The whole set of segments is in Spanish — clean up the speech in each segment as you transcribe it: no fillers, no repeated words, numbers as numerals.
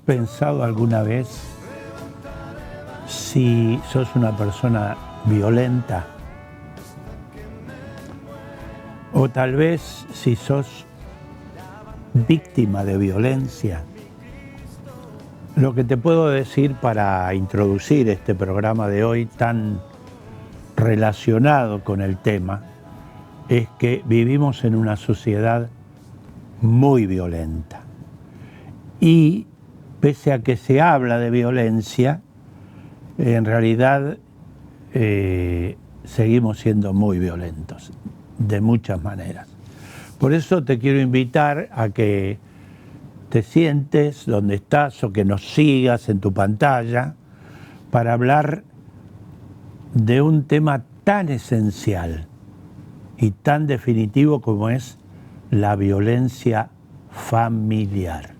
pensado alguna vez si sos una persona violenta? O tal vez si sos víctima de violencia. Lo que te puedo decir para introducir este programa de hoy tan relacionado con el tema es que vivimos en una sociedad muy violenta. Y pese a que se habla de violencia, en realidad seguimos siendo muy violentos, de muchas maneras. Por eso te quiero invitar a que te sientes donde estás o que nos sigas en tu pantalla para hablar de un tema tan esencial y tan definitivo como es la violencia familiar.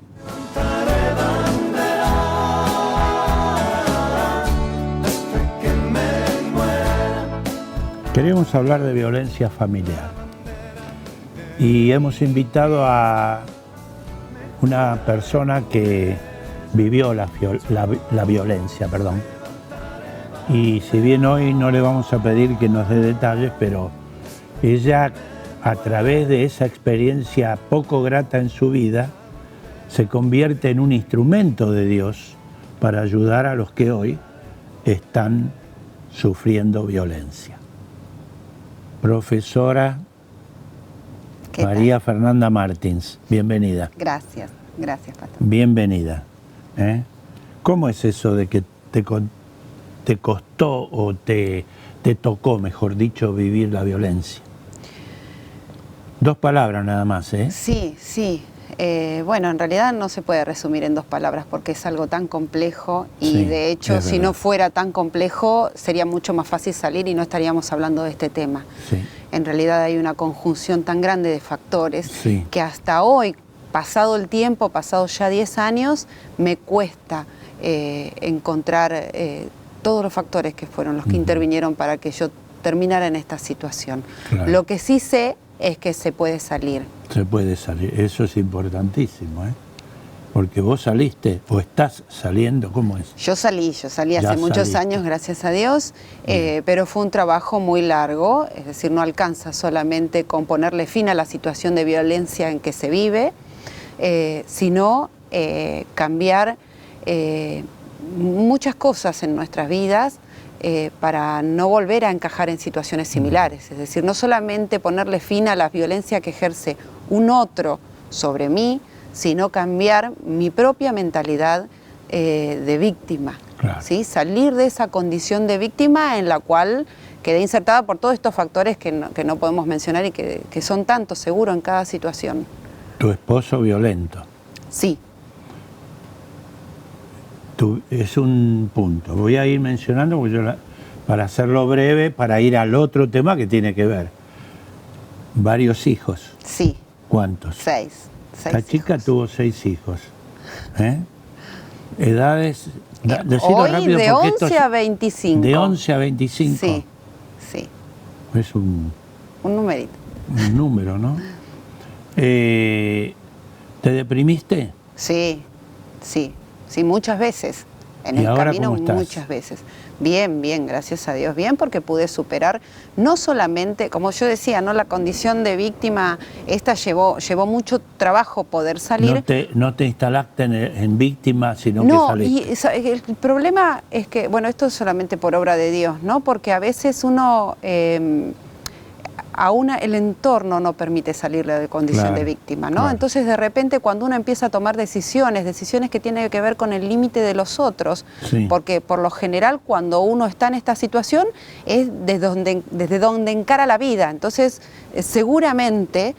Queremos hablar de violencia familiar y hemos invitado a una persona que vivió la violencia, y si bien hoy no le vamos a pedir que nos dé detalles, pero ella, a través de esa experiencia poco grata en su vida, se convierte en un instrumento de Dios para ayudar a los que hoy están sufriendo violencia. Profesora María Fernanda Martins, bienvenida. Gracias, pastor. Bienvenida. ¿Cómo es eso de que te costó o te tocó, mejor dicho, vivir la violencia? 2 palabras nada más, ¿eh? Sí. Bueno, en realidad no se puede resumir en 2 palabras porque es algo tan complejo y Sí, de hecho es si verdad. no fuera tan complejo sería mucho más fácil salir y no estaríamos hablando de este tema. Sí. En realidad hay una conjunción tan grande de factores Sí. que hasta hoy, pasado el tiempo, pasados ya 10 años, me cuesta encontrar todos los factores que fueron los que intervinieron para que yo terminara en esta situación. Claro. Lo que sí sé es que se puede salir. Se puede salir, eso es importantísimo, ¿eh? Porque vos saliste o estás saliendo, ¿cómo es? Yo salí Ya hace muchos saliste. años, gracias a Dios, pero fue un trabajo muy largo, es decir, no alcanza solamente con ponerle fin a la situación de violencia en que se vive, sino cambiar muchas cosas en nuestras vidas para no volver a encajar en situaciones similares. Es decir, no solamente ponerle fin a la violencia que ejerce un otro sobre mí, sino cambiar mi propia mentalidad de víctima. Claro. ¿Sí? Salir de esa condición de víctima en la cual quedé insertada por todos estos factores que no podemos mencionar y que son tantos seguro en cada situación. Tu esposo violento. Sí. Es un punto. Voy a ir mencionando porque para hacerlo breve, para ir al otro tema que tiene que ver. Varios hijos. Sí. ¿Cuántos? 6. Esta chica tuvo 6 hijos. Edades, decilo Hoy rápido de porque 11 a 25. De 11 a 25. Sí. Es un numerito. Un número, ¿no? ¿Te deprimiste? Sí, muchas veces. En ¿Y el ahora camino cómo estás? muchas veces. Bien, gracias a Dios. Bien, porque pude superar no solamente, como yo decía, no la condición de víctima, esta llevó mucho trabajo poder salir. No te instalaste en víctima, sino No, que saliste. y el problema es que, bueno, esto es solamente por obra de Dios, ¿no? Porque a veces uno, el entorno no permite salir de condición Claro, de víctima, ¿no? claro. Entonces, de repente, cuando uno empieza a tomar decisiones que tienen que ver con el límite de los otros, Sí. porque por lo general, cuando uno está en esta situación, es desde donde encara la vida. Entonces, seguramente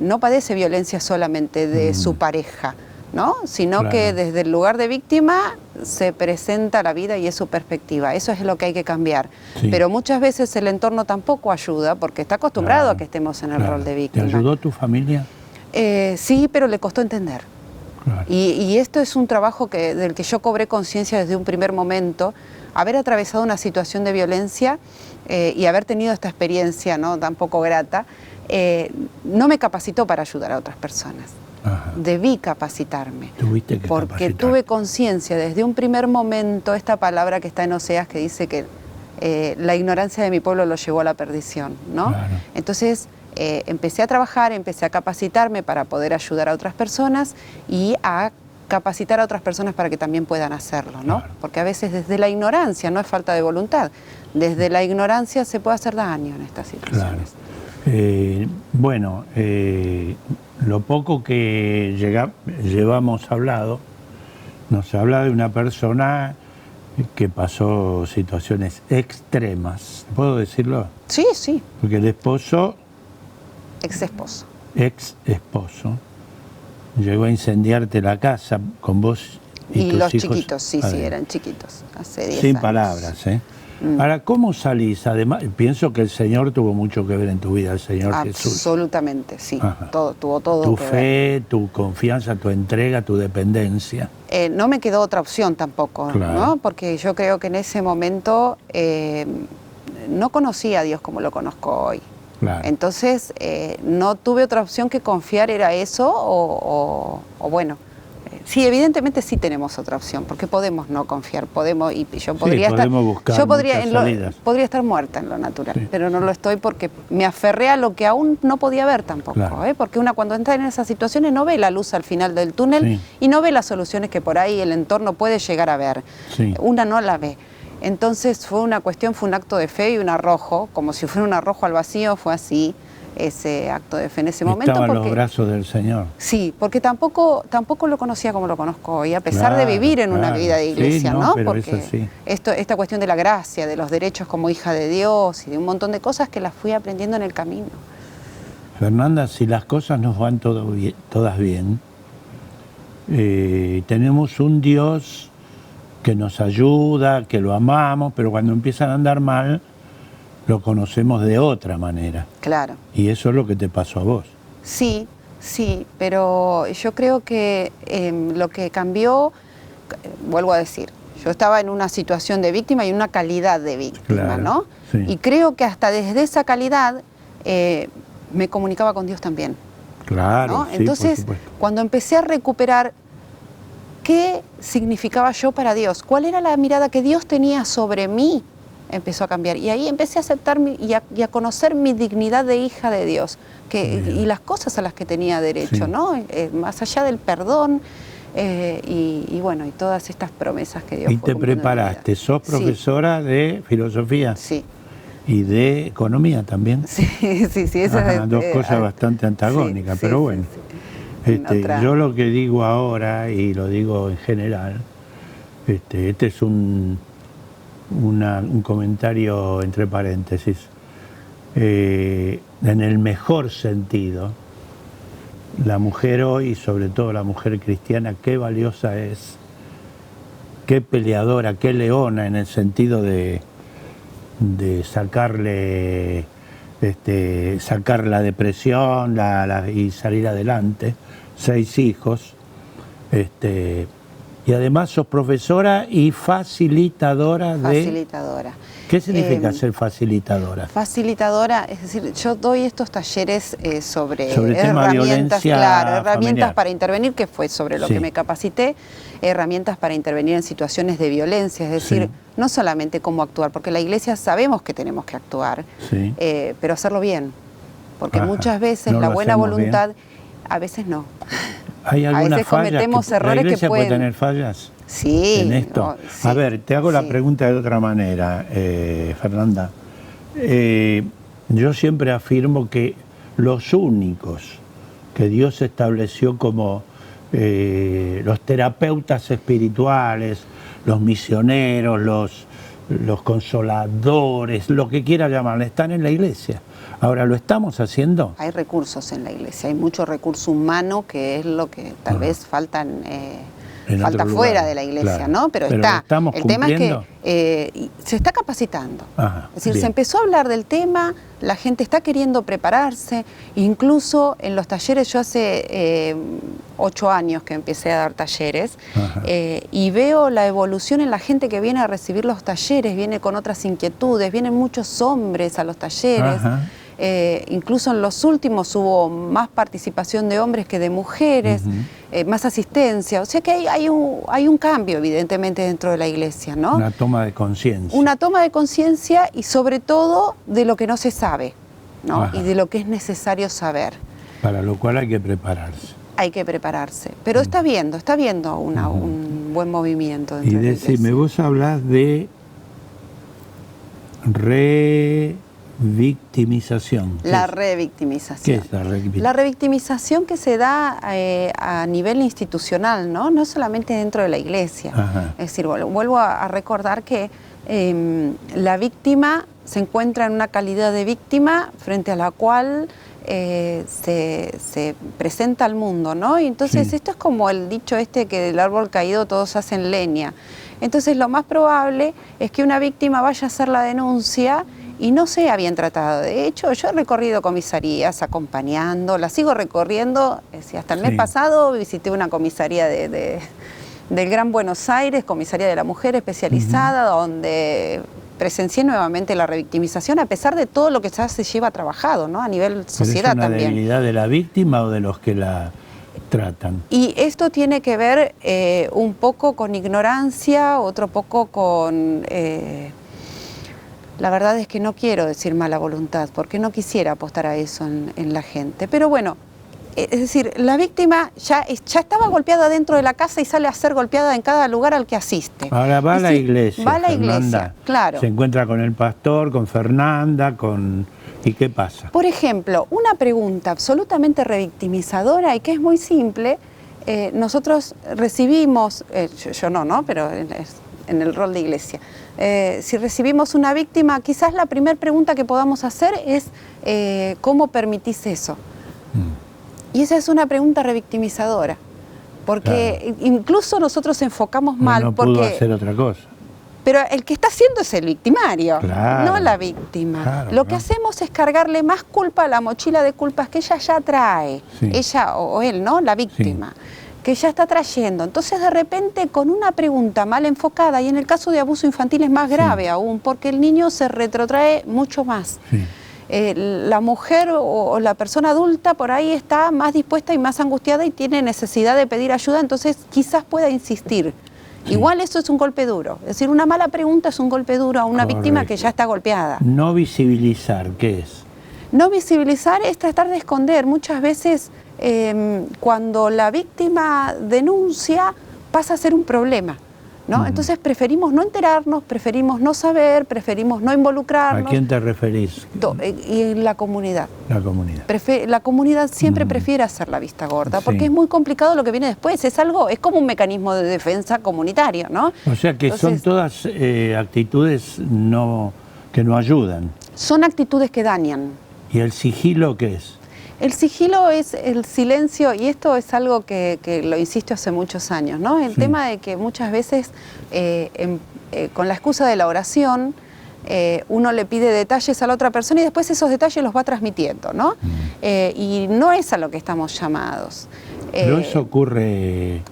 no padece violencia solamente de su pareja, ¿no? Sino Claro. que desde el lugar de víctima se presenta la vida y es su perspectiva. Eso es lo que hay que cambiar. Sí. Pero muchas veces el entorno tampoco ayuda porque está acostumbrado Claro, a que estemos en el claro. rol de ¿Te víctima. ayudó tu familia? Sí, pero le costó entender. Claro. Y esto es un trabajo del que yo cobré conciencia desde un primer momento. Haber atravesado una situación de violencia y haber tenido esta experiencia, ¿no?, tan poco grata, no me capacitó para ayudar a otras personas. Ajá. Debí capacitarme. Tuviste que porque capacitarte. tuve conciencia desde un primer momento, esta palabra que está en Oseas que dice que la ignorancia de mi pueblo lo llevó a la perdición, ¿no? Claro. Entonces empecé a trabajar, empecé a capacitarme para poder ayudar a otras personas y a capacitar a otras personas para que también puedan hacerlo, ¿no? Claro. Porque a veces desde la ignorancia, no es falta de voluntad, desde la ignorancia se puede hacer daño en estas situaciones. Bueno, lo poco que llevamos hablado, nos habla de una persona que pasó situaciones extremas, ¿puedo decirlo? Sí, sí, Porque el esposo, ex esposo. ex esposo, llegó a incendiarte la casa con vos y tus los hijos. chiquitos, sí, adentro. eran chiquitos, hace 10 Sin años. palabras, ¿eh? Ahora, ¿cómo salís? Además, pienso que el Señor tuvo mucho que ver en tu vida, el Señor Jesús. Absolutamente, sí. Ajá. Tuvo todo Tu que ver. fe, tu confianza, tu entrega, tu dependencia. No me quedó otra opción tampoco, Claro. ¿no? Porque yo creo que en ese momento no conocía a Dios como lo conozco hoy. Claro. Entonces, no tuve otra opción que confiar, era eso o bueno. Sí, evidentemente sí tenemos otra opción, porque podemos no confiar, podemos, y yo podría podemos buscar yo podría, muchas en lo, salidas. podría estar muerta en lo natural, Sí. pero no lo estoy porque me aferré a lo que aún no podía ver tampoco, Claro. porque una cuando entra en esas situaciones no ve la luz al final del túnel Sí. y no ve las soluciones que por ahí el entorno puede llegar a ver. Sí. Una no la ve. Entonces fue un acto de fe y un arrojo, como si fuera un arrojo al vacío, fue así ese acto de fe en ese momento. Estaba en los porque brazos del Señor. sí, porque tampoco lo conocía como lo conozco hoy, a pesar de Claro, vivir en una claro. vida de iglesia, Sí, no, ¿no? pero Porque eso sí. esta cuestión de la gracia, de los derechos como hija de Dios y de un montón de cosas que las fui aprendiendo en el camino. Fernanda, si las cosas nos van todas bien, tenemos un Dios que nos ayuda, que lo amamos, pero cuando empiezan a andar mal, lo conocemos de otra manera. Claro. Y eso es lo que te pasó a vos. Sí, sí, pero yo creo que lo que cambió, vuelvo a decir, yo estaba en una situación de víctima y en una calidad de víctima, Claro, ¿no? sí. Y creo que hasta desde esa calidad me comunicaba con Dios también. Claro, ¿no? sí, Entonces, por supuesto. cuando empecé a recuperar qué significaba yo para Dios, cuál era la mirada que Dios tenía sobre mí, empezó a cambiar. Y ahí empecé a aceptar y a conocer mi dignidad de hija de Dios y las cosas a las que tenía derecho, Sí. ¿no? Más allá del perdón y bueno, y todas estas promesas que Dios Y fue te cumpliendo en mi preparaste, vida. sos profesora de filosofía Sí, y de economía también. sí, sí. Esa Ajá, dos cosas bastante antagónicas, sí, pero sí, bueno. sí. En otra- Yo lo que digo ahora, y lo digo en general, este es un comentario entre paréntesis, en el mejor sentido, la mujer hoy, sobre todo la mujer cristiana, qué valiosa es, qué peleadora, qué leona en el sentido de sacarle, sacar la depresión y salir adelante, 6 hijos, y además sos profesora y facilitadora de... Facilitadora. ¿Qué significa ser facilitadora? Facilitadora, es decir, yo doy estos talleres sobre Sobre el tema de herramientas, violencia claro, herramientas familiar. para intervenir, que fue sobre lo Sí. que me capacité, herramientas para intervenir en situaciones de violencia, es decir, Sí. no solamente cómo actuar, porque la iglesia sabemos que tenemos que actuar, Sí. pero hacerlo bien, porque Ajá. muchas veces No la lo buena hacemos voluntad, a veces no. ¿Hay a alguna veces falla? cometemos ¿La errores que iglesia puede pueden... tener fallas Sí. en esto? no, sí, A ver, te hago la sí. pregunta de otra manera, Fernanda. Yo siempre afirmo que los únicos que Dios estableció como los terapeutas espirituales, los misioneros, los consoladores, lo que quiera llamarle, están en la iglesia. Ahora, ¿lo estamos haciendo? Hay recursos en la iglesia, hay mucho recurso humano que es lo que tal vez falta otro fuera lugar, de la iglesia, claro. ¿no? Pero ¿lo está. estamos El tema es cumpliendo? que se está capacitando. Ajá, Es decir, bien. se empezó a hablar del tema, la gente está queriendo prepararse, incluso en los talleres, yo hace 8 años que empecé a dar talleres, Ajá. y veo la evolución en la gente que viene a recibir los talleres, viene con otras inquietudes, vienen muchos hombres a los talleres. Ajá. incluso en los últimos hubo más participación de hombres que de mujeres, más asistencia. O sea que hay un cambio, evidentemente, dentro de la iglesia, ¿no? Una toma de conciencia. Una toma de conciencia y sobre todo de lo que no se sabe, ¿no? Ajá. Y de lo que es necesario saber. Para lo cual hay que prepararse. Hay que prepararse. Pero está viendo un buen movimiento dentro Y de la decime, iglesia. vos hablás de revictimización. La revictimización. ¿Qué es la revictimización? La revictimización que se da a nivel institucional, ¿no? No solamente dentro de la iglesia. Ajá. Es decir, vuelvo a recordar que la víctima se encuentra en una calidad de víctima frente a la cual se presenta al mundo, ¿no? Y entonces Sí. esto es como el dicho este que del árbol caído todos hacen leña. Entonces lo más probable es que una víctima vaya a hacer la denuncia y no sea bien tratada. De hecho, yo he recorrido comisarías acompañando, la sigo recorriendo, hasta el mes Sí. pasado visité una comisaría del Gran Buenos Aires, comisaría de la mujer especializada, donde presencié nuevamente la revictimización, a pesar de todo lo que ya se lleva trabajado, ¿no? A nivel sociedad ¿Pero es una también. debilidad de la víctima o de los que la tratan? Y esto tiene que ver un poco con ignorancia, otro poco con... la verdad es que no quiero decir mala voluntad, porque no quisiera apostar a eso en la gente. Pero bueno, es decir, la víctima ya estaba golpeada dentro de la casa y sale a ser golpeada en cada lugar al que asiste. Ahora va a la iglesia. Va a la Fernanda, iglesia, claro. Se encuentra con el pastor, con Fernanda, ¿y qué pasa? Por ejemplo, una pregunta absolutamente revictimizadora y que es muy simple. Nosotros recibimos, yo no, pero en el rol de iglesia, si recibimos una víctima, quizás la primera pregunta que podamos hacer es ¿cómo permitís eso? Y esa es una pregunta revictimizadora, porque incluso nosotros enfocamos mal, No pudo porque hacer otra cosa. pero el que está haciendo es el victimario, Claro, no la víctima. claro, Lo que claro. hacemos es cargarle más culpa a la mochila de culpas que ella ya trae, Sí. ella o él, ¿no? La víctima, que ya está trayendo. Entonces, de repente, con una pregunta mal enfocada, y en el caso de abuso infantil es más grave aún, porque el niño se retrotrae mucho más. Sí. La mujer o la persona adulta por ahí está más dispuesta y más angustiada y tiene necesidad de pedir ayuda, entonces quizás pueda insistir. Sí. Igual eso es un golpe duro. Es decir, una mala pregunta es un golpe duro a una víctima que ya está golpeada. No visibilizar, ¿qué es? No visibilizar es tratar de esconder. Muchas veces cuando la víctima denuncia pasa a ser un problema, ¿no? Entonces preferimos no enterarnos, preferimos no saber, preferimos no involucrarnos. ¿A quién te referís? Y en la comunidad. La comunidad. La comunidad siempre prefiere hacer la vista gorda, porque Sí. es muy complicado lo que viene después. Es como un mecanismo de defensa comunitario, ¿no? O sea que son Entonces, todas actitudes que no ayudan. son actitudes que dañan. ¿Y el sigilo qué es? El sigilo es el silencio, y esto es algo que lo insisto hace muchos años, ¿no? El tema de que muchas veces, con la excusa de la oración, uno le pide detalles a la otra persona y después esos detalles los va transmitiendo, ¿no? Y no es a lo que estamos llamados. ¿Pero eso ocurre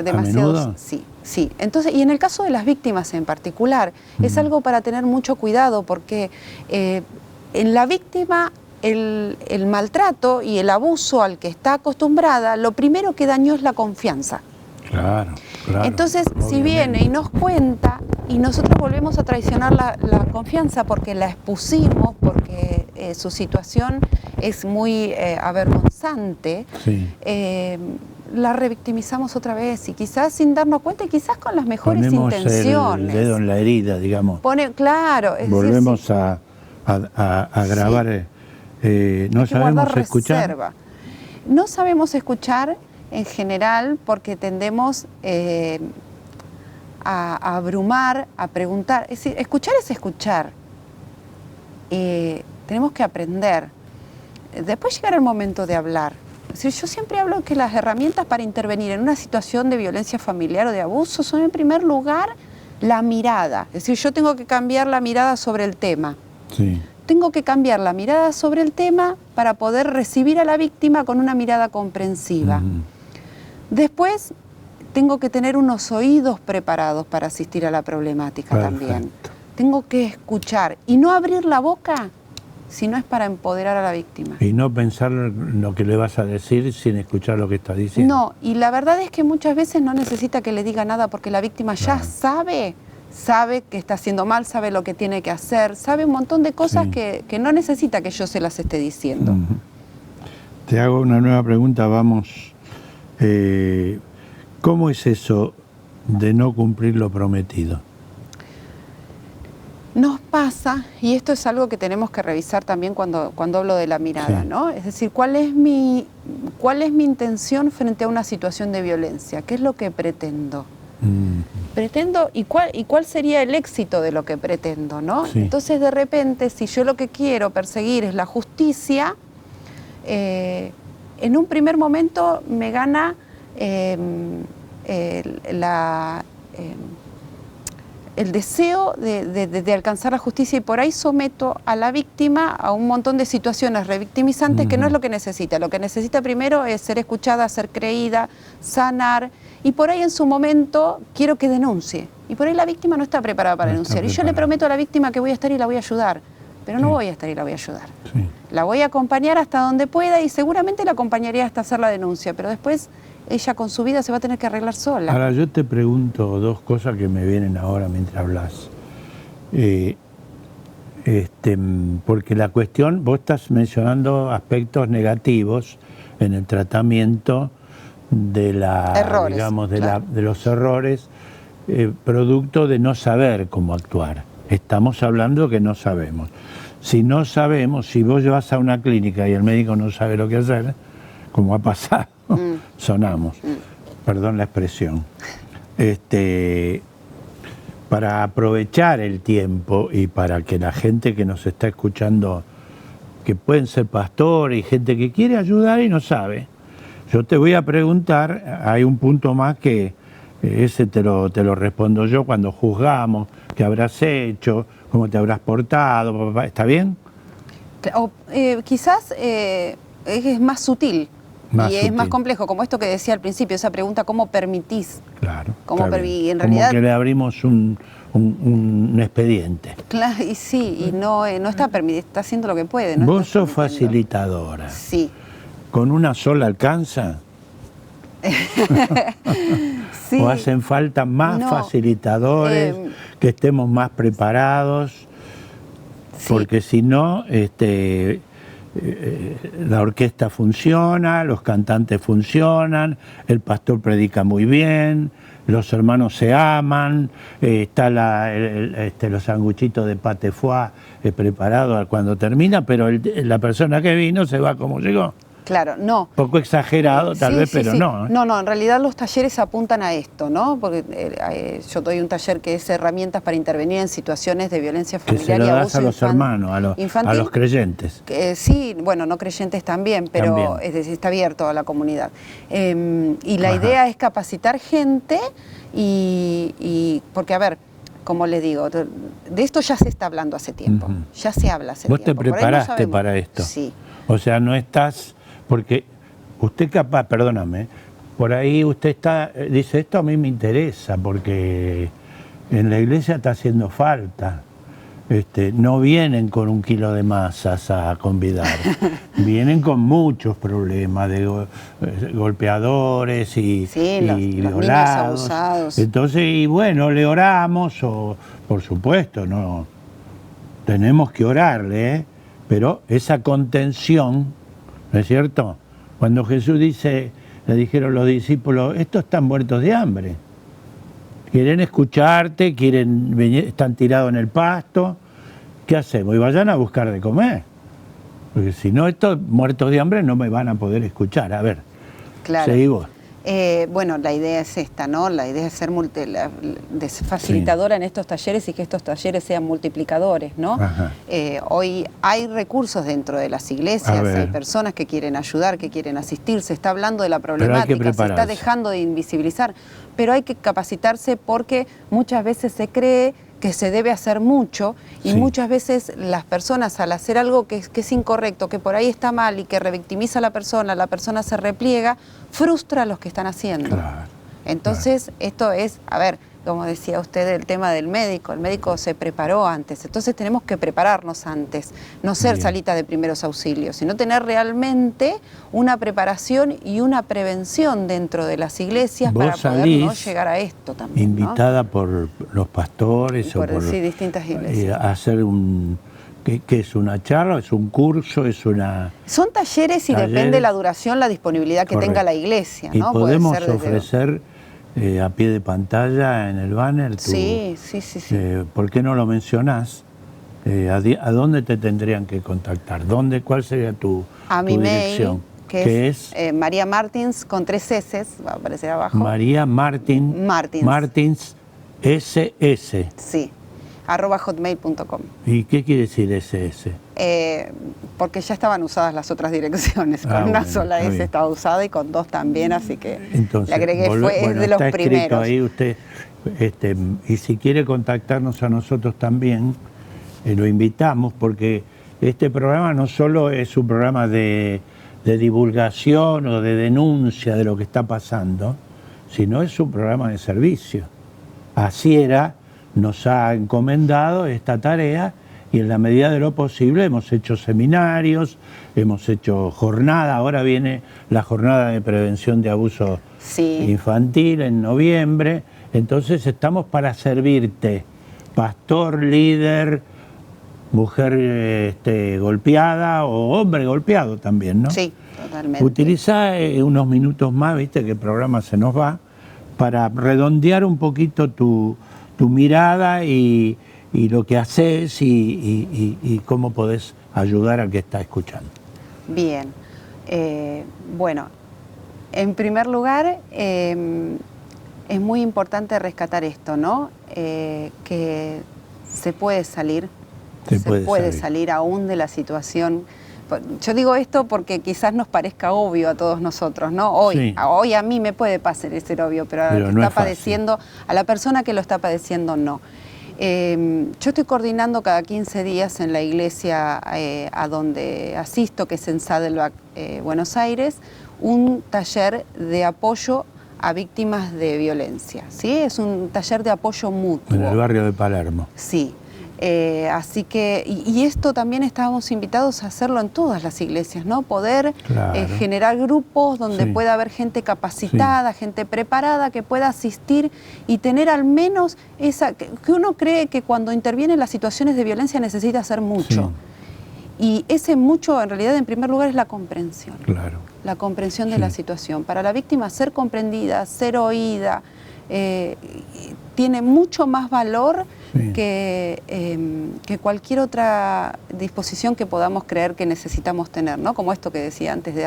demasiado? menudo? Sí. Entonces, y en el caso de las víctimas en particular, es algo para tener mucho cuidado, porque en la víctima el maltrato y el abuso al que está acostumbrada, lo primero que dañó es la confianza. Claro. Entonces, si obviamente. viene y nos cuenta, y nosotros volvemos a traicionar la confianza porque la expusimos, porque su situación es muy avergonzante, Sí. la revictimizamos otra vez, y quizás sin darnos cuenta, y quizás con las mejores Ponemos intenciones. el dedo en la herida, digamos. Claro, es Volvemos decir, a grabar. No hay que sabemos guardar escuchar. reserva. No sabemos escuchar en general porque tendemos a abrumar, a preguntar. Es decir, escuchar es escuchar. Tenemos que aprender. Después llegará el momento de hablar. Es decir, yo siempre hablo que las herramientas para intervenir en una situación de violencia familiar o de abuso son, en primer lugar, la mirada. Es decir, yo tengo que cambiar la mirada sobre el tema. Sí. Tengo que cambiar la mirada sobre el tema para poder recibir a la víctima con una mirada comprensiva. Después, tengo que tener unos oídos preparados para asistir a la problemática. Perfecto. También. Tengo que escuchar y no abrir la boca sino es para empoderar a la víctima. Y no pensar lo que le vas a decir sin escuchar lo que está diciendo. No, y la verdad es que muchas veces no necesita que le diga nada porque la víctima ya sabe que está haciendo mal, sabe lo que tiene que hacer, sabe un montón de cosas que no necesita que yo se las esté diciendo. Te hago una nueva pregunta, vamos. ¿Cómo es eso de no cumplir lo prometido? Nos pasa, y esto es algo que tenemos que revisar también cuando hablo de la mirada, ¿no? Es decir, ¿cuál es mi intención frente a una situación de violencia? ¿Qué es lo que pretendo? Pretendo, ¿y cuál sería el éxito de lo que pretendo, no? Sí. Entonces, de repente, si yo lo que quiero perseguir es la justicia, en un primer momento me gana el deseo de alcanzar la justicia, y por ahí someto a la víctima a un montón de situaciones revictimizantes que no es lo que necesita. Lo que necesita primero es ser escuchada, ser creída, sanar, y por ahí en su momento quiero que denuncie. Y por ahí la víctima no está preparada para denunciar. Y yo le prometo a la víctima que voy a estar y la voy a ayudar, pero no voy a estar y la voy a ayudar. Sí. La voy a acompañar hasta donde pueda y seguramente la acompañaría hasta hacer la denuncia, pero después ella con su vida se va a tener que arreglar sola. Ahora yo te pregunto dos cosas que me vienen ahora mientras hablas. Porque la cuestión, vos estás mencionando aspectos negativos en el tratamiento de Errores, digamos, claro. de los errores, producto de no saber cómo actuar. Estamos hablando que no sabemos. Si no sabemos, si vos vas a una clínica y el médico no sabe lo que hacer, como ha pasado, sonamos, perdón la expresión, para aprovechar el tiempo y para que la gente que nos está escuchando, que pueden ser pastores y gente que quiere ayudar y no sabe, yo te voy a preguntar, hay un punto más que ese te lo respondo yo cuando juzgamos, qué habrás hecho, cómo te habrás portado, papá, ¿está bien? O, quizás es más sutil. Es más complejo, como esto que decía al principio, esa pregunta, ¿cómo permitís? Claro. Y en realidad, como que le abrimos un expediente. Claro, y sí, y no está permitido, está haciendo lo que puede. ¿No? Vos sos facilitadora. Sí. ¿Con una sola alcanza? Sí. ¿O hacen falta más facilitadores, que estemos más preparados? Sí. Porque si no, la orquesta funciona, los cantantes funcionan, el pastor predica muy bien, los hermanos se aman, está los sanguchitos de pate foie preparados cuando termina, pero la persona que vino se va como llegó. Claro, no. Poco exagerado tal vez, pero no. No, en realidad los talleres apuntan a esto, ¿no? Porque yo doy un taller que es herramientas para intervenir en situaciones de violencia familiar y abuso infantil. Que se lo das a los hermanos, a los creyentes. Sí, bueno, no creyentes también, pero es decir, está abierto a la comunidad. Y la idea es capacitar gente porque, a ver, como les digo, de esto ya se está hablando hace tiempo, ya se habla hace tiempo. ¿Vos te preparaste para esto? Sí. O sea, no estás... Porque usted capaz, perdóname, por ahí usted dice, esto a mí me interesa, porque en la iglesia está haciendo falta. No vienen con 1 kilo de masas a convidar, vienen con muchos problemas de golpeadores y violados. Niños abusados. Entonces, y bueno, le oramos, por supuesto, no tenemos que orarle, pero esa contención, ¿no es cierto? Cuando Jesús le dijeron los discípulos, estos están muertos de hambre. Quieren escucharte, están tirados en el pasto. ¿Qué hacemos? Y vayan a buscar de comer. Porque si no, estos muertos de hambre no me van a poder escuchar. A ver, seguí vos. Bueno, la idea es esta, ¿no? La idea es ser facilitadora en estos talleres y que estos talleres sean multiplicadores, ¿no? Hoy hay recursos dentro de las iglesias, hay personas que quieren ayudar, que quieren asistir, se está hablando de la problemática, se está dejando de invisibilizar, pero hay que capacitarse porque muchas veces se cree que se debe hacer mucho y muchas veces las personas al hacer algo que es incorrecto, que por ahí está mal y que revictimiza a la persona se repliega, frustra a los que están haciendo. Entonces esto es, a ver, como decía usted, el tema del médico. El médico se preparó antes, entonces tenemos que prepararnos antes, no ser salita de primeros auxilios, sino tener realmente una preparación y una prevención dentro de las iglesias para poder no llegar a esto también. Invitada, ¿no?, por los pastores por distintas iglesias. A hacer un... ¿Qué es una charla? ¿Es un curso? ¿Es una...? Son talleres y depende la duración, la disponibilidad que tenga la iglesia, ¿no? Y podemos ofrecer a pie de pantalla en el banner. Sí. ¿Por qué no lo mencionás? ¿A dónde te tendrían que contactar? ¿Cuál sería tu dirección? Mail, que es María Martins con 3 S, va a aparecer abajo. María Martins SS. Sí. @hotmail.com. ¿Y qué quiere decir SS? Porque ya estaban usadas las otras direcciones. Con una sola S estaba usada y con 2 también, así que entonces, le agregué, es de los está primeros. Ahí usted, y si quiere contactarnos a nosotros también, lo invitamos, porque este programa no solo es un programa de divulgación o de denuncia de lo que está pasando, sino es un programa de servicio. Asiera nos ha encomendado esta tarea y en la medida de lo posible hemos hecho seminarios, hemos hecho jornada, ahora viene la jornada de prevención de abuso infantil en noviembre, entonces estamos para servirte, pastor, líder, mujer golpeada o hombre golpeado también, ¿no? Sí, totalmente. Utiliza unos minutos más, viste que el programa se nos va, para redondear un poquito tu mirada y lo que haces y cómo podés ayudar al que está escuchando. Bien. Bueno, en primer lugar, es muy importante rescatar esto, ¿no? Que se puede salir, se puede salir aún de la situación. Yo digo esto porque quizás nos parezca obvio a todos nosotros, ¿no? Hoy a mí me puede parecer obvio, pero a la que está padeciendo, a la persona que lo está padeciendo, no. Yo estoy coordinando cada 15 días en la iglesia a donde asisto, que es en Saddleback, Buenos Aires, un taller de apoyo a víctimas de violencia, ¿sí? Es un taller de apoyo mutuo. En el barrio de Palermo. Sí. Así que, y esto también estábamos invitados a hacerlo en todas las iglesias, ¿no? Poder generar grupos donde pueda haber gente capacitada, gente preparada, que pueda asistir y tener al menos esa... que uno cree que cuando interviene en las situaciones de violencia necesita hacer mucho. Y ese mucho, en realidad, en primer lugar, es la comprensión. Claro. La comprensión de la situación. Para la víctima, ser comprendida, ser oída, tiene mucho más valor que cualquier otra disposición que podamos creer que necesitamos tener, ¿no? Como esto que decía antes de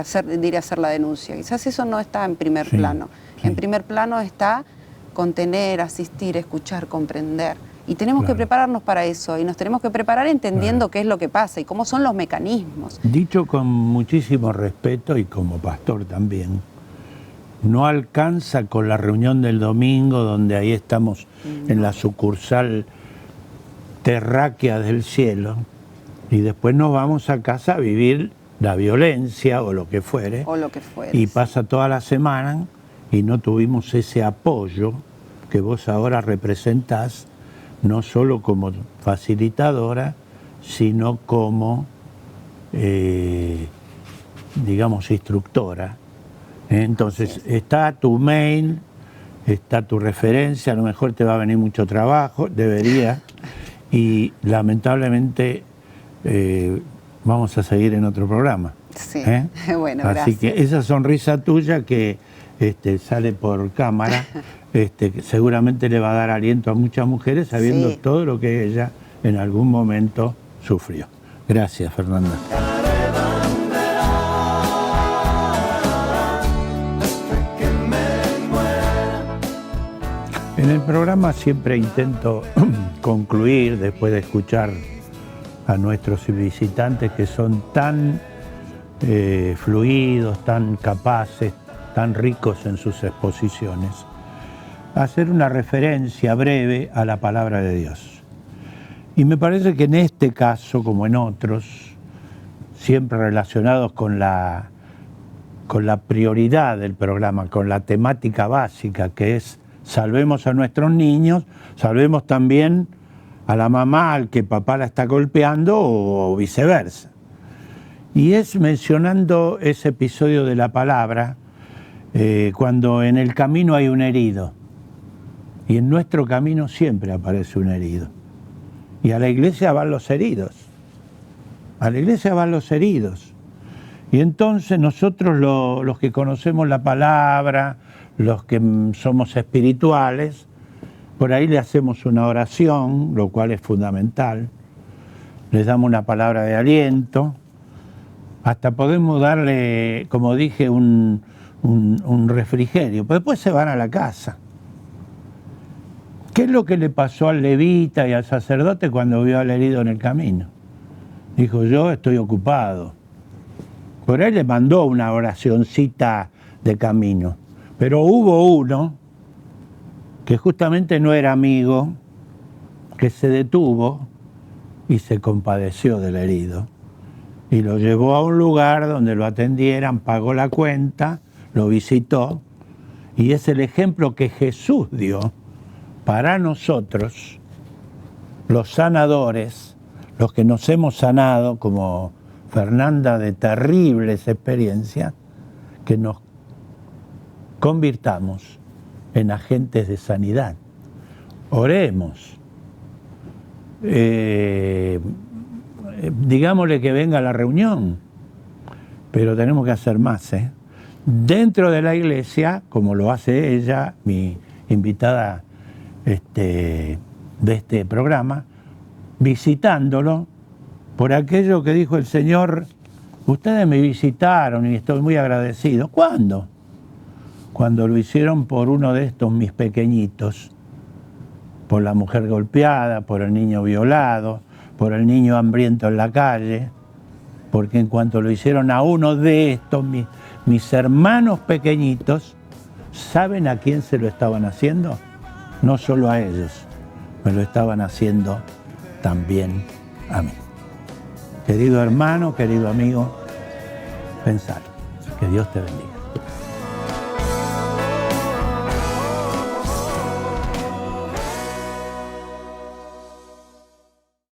ir a hacer la denuncia. Quizás eso no está en primer plano. En primer plano está contener, asistir, escuchar, comprender. Y tenemos que prepararnos para eso, y nos tenemos que preparar entendiendo qué es lo que pasa y cómo son los mecanismos. Dicho con muchísimo respeto y como pastor también, no alcanza con la reunión del domingo, donde ahí estamos en la sucursal terráquea del cielo, y después nos vamos a casa a vivir la violencia o lo que fuere. Y pasa toda la semana y no tuvimos ese apoyo que vos ahora representás, no solo como facilitadora, sino como, digamos, instructora. Entonces, está tu mail, está tu referencia, a lo mejor te va a venir mucho trabajo, debería, y lamentablemente vamos a seguir en otro programa. Sí, bueno, así gracias. que esa sonrisa tuya que sale por cámara, seguramente le va a dar aliento a muchas mujeres sabiendo todo lo que ella en algún momento sufrió. Gracias, Fernanda. En el programa siempre intento concluir, después de escuchar a nuestros visitantes que son tan fluidos, tan capaces, tan ricos en sus exposiciones, hacer una referencia breve a la palabra de Dios. Y me parece que en este caso, como en otros, siempre relacionados con la prioridad del programa, con la temática básica que es salvemos a nuestros niños, salvemos también a la mamá al que papá la está golpeando o viceversa. Y es mencionando ese episodio de la palabra, cuando en el camino hay un herido, y en nuestro camino siempre aparece un herido. Y a la iglesia van los heridos, a la iglesia van los heridos. Y entonces nosotros los que conocemos la palabra, los que somos espirituales, por ahí le hacemos una oración, lo cual es fundamental, les damos una palabra de aliento, hasta podemos darle, como dije, un refrigerio, pero después se van a la casa. ¿Qué es lo que le pasó al levita y al sacerdote cuando vio al herido en el camino? Dijo, yo estoy ocupado. Por ahí le mandó una oracioncita de camino. Pero hubo uno que justamente no era amigo, que se detuvo y se compadeció del herido. Y lo llevó a un lugar donde lo atendieran, pagó la cuenta, lo visitó. Y es el ejemplo que Jesús dio para nosotros, los sanadores, los que nos hemos sanado, como Fernanda, de terribles experiencias, que nos convirtamos en agentes de sanidad. Oremos. Digámosle que venga a la reunión, pero tenemos que hacer más, dentro de la iglesia, como lo hace ella, mi invitada de este programa, visitándolo por aquello que dijo el Señor, ustedes me visitaron y estoy muy agradecido. ¿Cuándo? Cuando lo hicieron por uno de estos mis pequeñitos, por la mujer golpeada, por el niño violado, por el niño hambriento en la calle, porque en cuanto lo hicieron a uno de estos mis hermanos pequeñitos, ¿saben a quién se lo estaban haciendo? No solo a ellos, me lo estaban haciendo también a mí. Querido hermano, querido amigo, pensar. Que Dios te bendiga.